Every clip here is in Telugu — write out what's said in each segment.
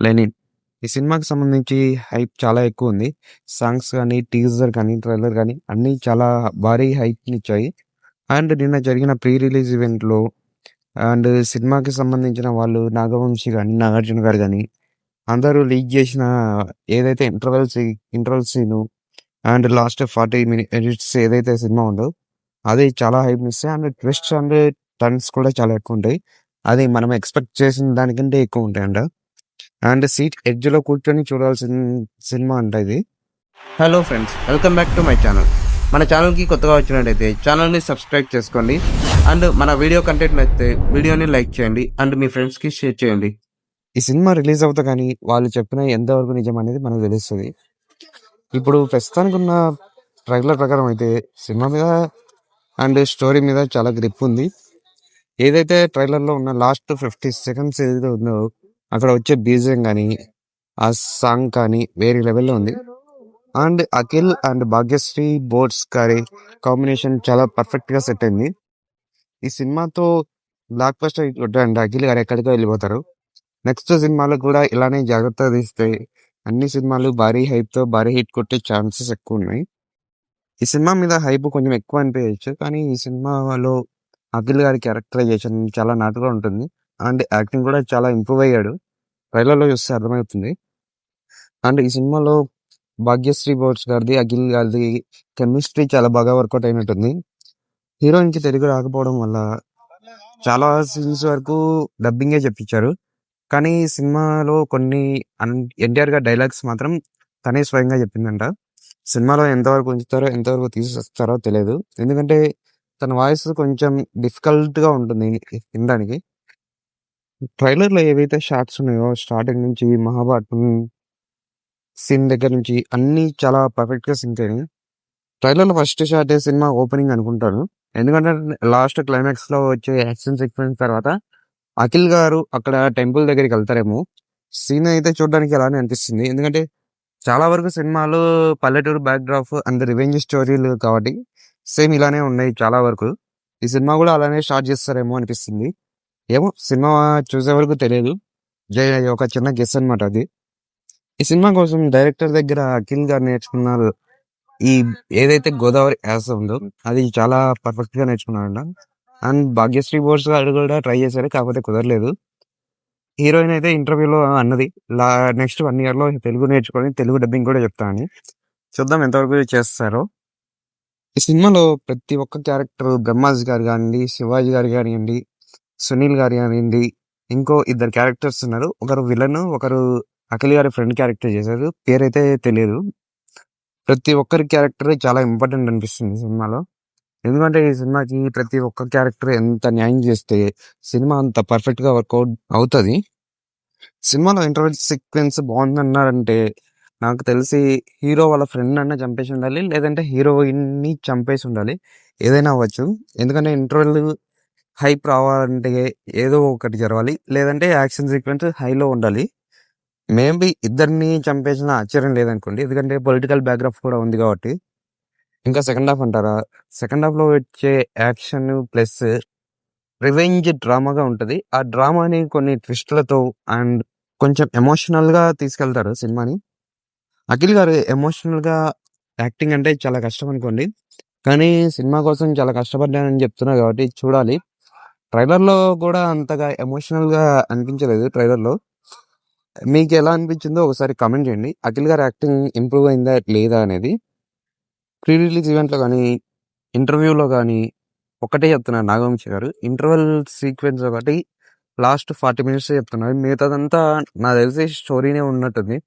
లెనిన్. ఈ సినిమాకి సంబంధించి హైప్ చాలా ఎక్కువుంది. సాంగ్స్ గానీ, టీజర్ గానీ, ట్రైలర్ గానీ అన్నీ చాలా భారీ హైప్‌నిచ్చాయి. అండ్ నిన్న జరిగిన ప్రీ రిలీజ్ ఈవెంట్‌లో అండ్ సినిమాకి సంబంధించిన వాళ్ళు నాగవంశి గాని, నాగార్జున గారు గాని అందరూ లీక్ జేసిన ఏదైతే interval scene and last 40 minutes ఏదైతే సినిమా ఉందో అది చాలా హైప్‌నిస్తాయి. అండ్ ట్విస్ట్స్ అండ్ టర్న్స్ కూడా చాలా ఎక్కువుంటాయి. అది మనం ఎక్స్‌పెక్ట్ చేసిన దానికంటే ఎక్కువుంటాయంట. అండ్ సీట్ ఎడ్జ్‌లో కూర్చొని చూడాల్సిన సినిమా అంట ఇది. Hello friends, welcome back to my channel. మన ఛానల్కి కొత్తగా వచ్చినట్టయితే ఛానల్ని సబ్స్క్రైబ్ చేసుకోండి. అండ్ మన వీడియో కంటెంట్ నచ్చితే వీడియోని లైక్ చేయండి అండ్ మీ ఫ్రెండ్స్కి షేర్ చేయండి. ఈ సినిమా రిలీజ్ అవుతే గానీ వాళ్ళు చెప్పిన ఎంతవరకు నిజం అనేది మనకు తెలుస్తది. ఇప్పుడు ప్రస్తుతానికున్న ట్రైలర్ ప్రకారం అయితే సినిమా మీద అండ్ స్టోరీ మీద చాలా గ్రిప్ ఉంది. ఏదైతే ట్రైలర్‌లో ఉన్న లాస్ట్ 50 సెకండ్స్ ఏదైతే ఉందో అక్కడ వచ్చే బీజీఎం గానీ, ఆ సాంగ్ కానీ వేరే లెవెల్‌లో ఉంది. అండ్ అఖిల్ అండ్ భాగ్యశ్రీ బోట్స్ గారి కాంబినేషన్ చాలా పర్ఫెక్ట్‌గా సెట్ అయింది. ఈ సినిమాతో బ్లాక్ బస్టర్ హిట్ కొట్టాడంటే అఖిల్ గారు ఎక్కడికో వెళ్ళిపోతారు. నెక్స్ట్ సినిమాలో కూడా ఇలానే జాగ్రత్తగా తీస్తే అన్ని సినిమాలు భారీ హైప్‌తో భారీ హిట్ కొట్టే ఛాన్సెస్ ఎక్కువున్నాయి. ఈ సినిమా మీద హైప్ కొంచెం ఎక్కువ అనిపియచ్చు. కానీ ఈ సినిమాలో అఖిల్ గారి క్యారెక్టరైజేషన్ చాలా నాటుగా ఉంటుంది. అండ్ యాక్టింగ్ కూడా చాలా ఇంప్రూవ్ అయ్యాడు. ట్రైలర్‌లో చూస్తే అర్థమవుతుంది. అండ్ ఈ సినిమాలో భాగ్యశ్రీ బోట్స్ గారిది, అఖిల్ గారిది కెమిస్ట్రీ చాలా బాగా వర్కౌట్ అయినట్టుంది. హీరోయిన్‌కి తెలుగు రాకపోవడం వల్ల చాలా సీన్స్ వరకు డబ్బింగే చెప్పించారు. కానీ సినిమాలో కొన్ని ఎన్టీఆర్ గారి డైలాగ్స్ మాత్రం తనే స్వయంగా చెప్పిందంట. సినిమాలో ఎంతవరకు ఉంచుతారో, ఎంతవరకు తీసేస్తారో తెలియదు. ఎందుకంటే తన వాయిస్ కొంచెం డిఫికల్ట్‌గా ఉంటుంది వినడానికి. ట్రైలర్‌లో ఏవైతే షాట్స్ ఉన్నాయో స్టార్టింగ్ నుంచి మహాభారతం సీన్ దగ్గర నుంచి అన్నీ చాలా పర్ఫెక్ట్‌గా సింక్ అయినాయి. ట్రైలర్‌లో ఫస్ట్ షాటే సినిమా ఓపెనింగ్ అనుకుంటాను. ఎందుకంటే లాస్ట్ క్లైమాక్స్‌లో వచ్చే యాక్షన్ సీక్వెన్స్ తర్వాత అఖిల్ గారు అక్కడ టెంపుల్ దగ్గరికి వెళ్తారేమో. సీన్ అయితే చూడడానికి అలానే అనిపిస్తుంది. ఎందుకంటే చాలా వరకు సినిమాలు పల్లెటూరు బ్యాక్‌డ్రాప్ అండ్ రివెంజ్ స్టోరీలు కాబట్టి సేమ్ ఇలానే ఉన్నాయి చాలా వరకు. ఈ సినిమా కూడా అలానే స్టార్ట్ చేస్తారేమో అనిపిస్తుంది. ఏమో సినిమా చూసే వరకు తెలియదు. ఒక చిన్న గెస్ అనమాట అది. ఈ సినిమా కోసం డైరెక్టర్ దగ్గర అఖిల్ గారు నేర్చుకున్నారు. ఈ ఏదైతే గోదావరి యాస ఉందో అది చాలా పర్ఫెక్ట్‌గా నేర్చుకున్నాడంట. అండ్ భాగ్యశ్రీ బోస్ గారు కూడా ట్రై చేశారు. కాకపోతే కుదరలేదు. హీరోయిన్ అయితే ఇంటర్వ్యూలో అన్నది నెక్స్ట్ 1 ఇయర్‌లో తెలుగు నేర్చుకొని తెలుగు డబ్బింగ్ కూడా చెప్తా అని. చూద్దాం ఎంతవరకు చేస్తారో. ఈ సినిమాలో ప్రతి ఒక్క క్యారెక్టర్ బ్రహ్మాజీ గారు గానియండి, శివాజీ గారు గానియండి, సునీల్ గారు గానియండి, ఇంకో ఇద్దరు క్యారెక్టర్స్ ఉన్నారు. ఒకరు విలన్, ఒకరు అఖిల్ గారి ఫ్రెండ్ క్యారెక్టర్ చేశారు. పేరైతే తెలియదు. ప్రతి ఒక్కరి క్యారెక్టర్ చాలా ఇంపార్టెంట్ అనిపిస్తుంది సినిమాలో. ఎందుకంటే ఈ సినిమాకి ప్రతి ఒక్క క్యారెక్టర్ ఎంత న్యాయం చేస్తే సినిమా అంత పర్ఫెక్ట్‌గా వర్కౌట్ అవుతది. సినిమాలో ఇంటర్వెల్ సీక్వెన్స్ బాగుందన్నారంటే నాకు తెలిసి హీరో వాళ్ళ ఫ్రెండ్ అన్నా చంపేసి ఉండాలి. లేదంటే హీరోయిన్‌ని చంపేసి ఉండాలి. ఏదైనా అవ్వచ్చు. ఎందుకంటే ఇంటర్వెల్ హైప్ రావాలంటే ఏదో ఒకటి జరగాలి. లేదంటే యాక్షన్ సీక్వెన్స్ హైలో ఉండాలి. మేబీ ఇద్దరిని చంపేసినా ఆశ్చర్యం లేదనుకోండి. ఎందుకంటే పొలిటికల్ బ్యాక్‌డ్రాప్ కూడా ఉంది కాబట్టి. ఇంకా సెకండ్ హాఫ్ అంటారా? సెకండ్ హాఫ్‌లో వచ్చే యాక్షన్ ప్లస్ రివెంజ్ డ్రామాగా ఉంటది. ఆ డ్రామాని కొన్ని ట్విస్ట్‌లతో అండ్ కొంచెం ఎమోషనల్‌గా తీసుకెళ్తారు సినిమాని. అఖిల్ గారు ఎమోషనల్‌గా యాక్టింగ్ అంటే చాలా కష్టం అనుకోండి. కానీ సినిమా కోసం చాలా కష్టపడ్డానని చెప్తున్నారు కాబట్టి చూడాలి. ట్రైలర్‌లో కూడా అంతగా ఎమోషనల్‌గా అనిపించలేదు ట్రైలర్‌లో. మీకెలా అనిపించిందో ఒకసారి కామెంట్ చేయండి. అఖిల్ గారి యాక్టింగ్ ఇంప్రూవ్ అయిందా లేదా అనేది. ప్రీ రిలీజ్ ఈవెంట్‌లో గానీ, ఇంటర్వ్యూలో గానీ ఒక్కటే చెప్తున్నారు నాగవంశి గారు. ఇంటర్వెల్ సీక్వెన్స్ ఒకటి లాస్ట్ 40 మినిట్స్ చెప్తున్నారు. మిగతాదంతా నాకు తెలిసి స్టోరీనే ఉన్నట్టుంది.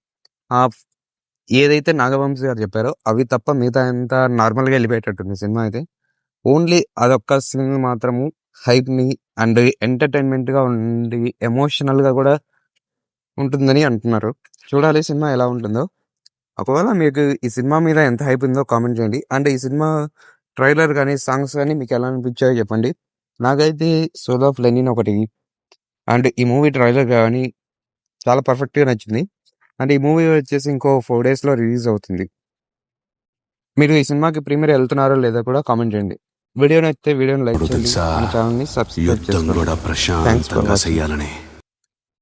ఆహ్, ఏదైతే నాగవంశి గారు చెప్పారో అవి తప్ప మిగతా అంతా నార్మల్‌గా వెళ్ళిపోయేటట్టుంది సినిమా అయితే. ఓన్లీ అదొక్క సీన్ మాత్రము హైప్‌ని అండ్ ఎంటర్‌టైన్‌మెంట్‌గా ఉండి ఎమోషనల్‌గా కూడా ఉంటుందని అంటున్నారు. చూడాలి సినిమా ఎలా ఉంటుందో. ఒకవేళ మీకు ఈ సినిమా మీద ఎంత హైప్ ఉందో కామెంట్ చేయండి. అండ్ ఈ సినిమా ట్రైలర్ గానీ, సాంగ్స్ గానీ మీకు ఎలా అనిపించాయో చెప్పండి. నాకైతే 'సోల్ ఆఫ్ లెనిన్' ఒకటి అండ్ ఈ మూవీ ట్రైలర్ గానీ చాలా పర్ఫెక్ట్‌గా నచ్చింది. అండ్ ఈ మూవీ వచ్చేసి ఇంకో 4 డేస్‌లో రిలీజ్ అవుతుంది. మీరు ఈ సినిమాకి ప్రీమియర్ ఎళ్తున్నారో లేదో కూడా కామెంట్ చేయండి. వీడియో నచ్చితే వీడియోని లైక్ చేయండి. మన ఛానల్‌ని సబ్స్క్రైబ్ యుద్ధం చేసుకోండి. కూడా థాంక్స్ ఫర్ ప్రశాంతంగా వాచింగ్. చెయ్యాలని